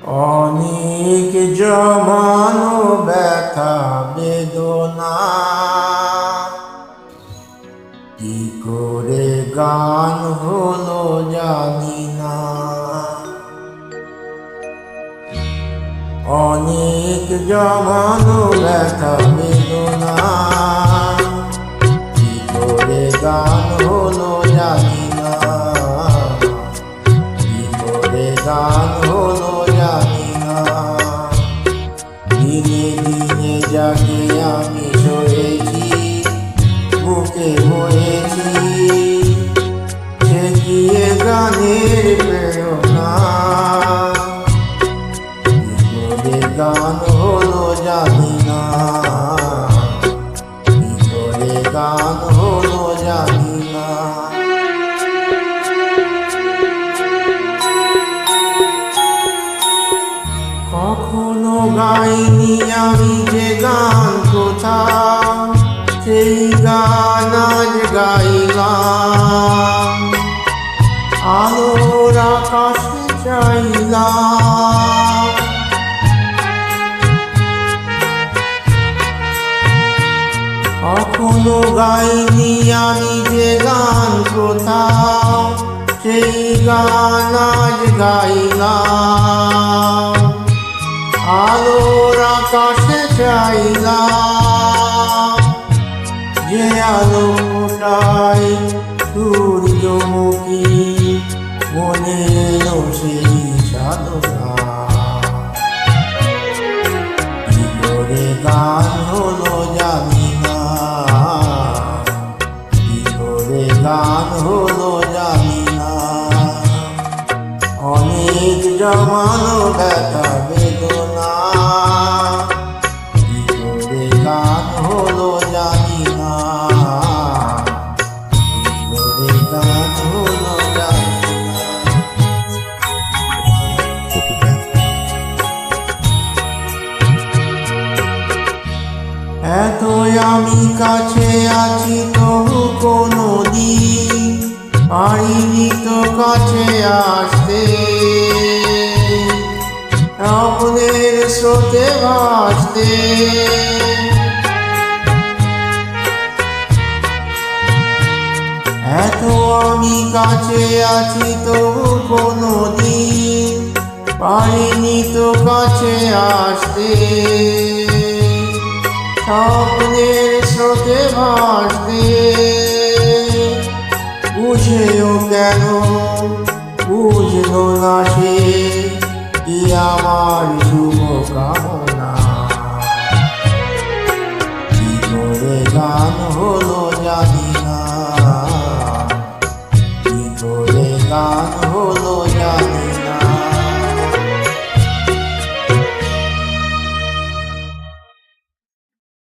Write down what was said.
অনেক জমানো ব্যথা বেদনা কি করে গান হলো জানি না। অনেক জমানো ব্যথা বেদনা কি করে গান হলো জানি না। কি করে গান হলো জানি না। দিনে দিনে যাকে আমি সয়েছি বুকে বয়েছি সে কি এ গানের প্রেরণা। কি করে গান হলো জানি না। কি করে গান হলো জানি না। কখনো গাইনি আমি যে গান কোথাও সেই গান আজ গাইলাম। আলোর আকাশে চাইলাম। কখনো গাইনি আমি যে গান কোথাও সেই গান আজ গাইলাম। আলোর আকাশে চাইলাম যে আলোটাই সূর্যমুখী মনে এলো সেই সাধনা। কি করে গান হলো জানি না। কি করে গান হলো জানি না। অনেক জমানো ব্যথা বেদনা কি করে গান হলো জানি না। কি করে গান হলো জানি না। এত আমি কাছে আছি তবু কোনো দিন পারিনি তো কাছে আসতে। স্বপ্নের স্রোতে ভাসতে এত আমি কাছে আছি তবু কোনো দিন পারিনি তো কাছে আসতে। স্বপ্নের স্রোতে ভাসতে বুঝেও কেন বুঝলো না সে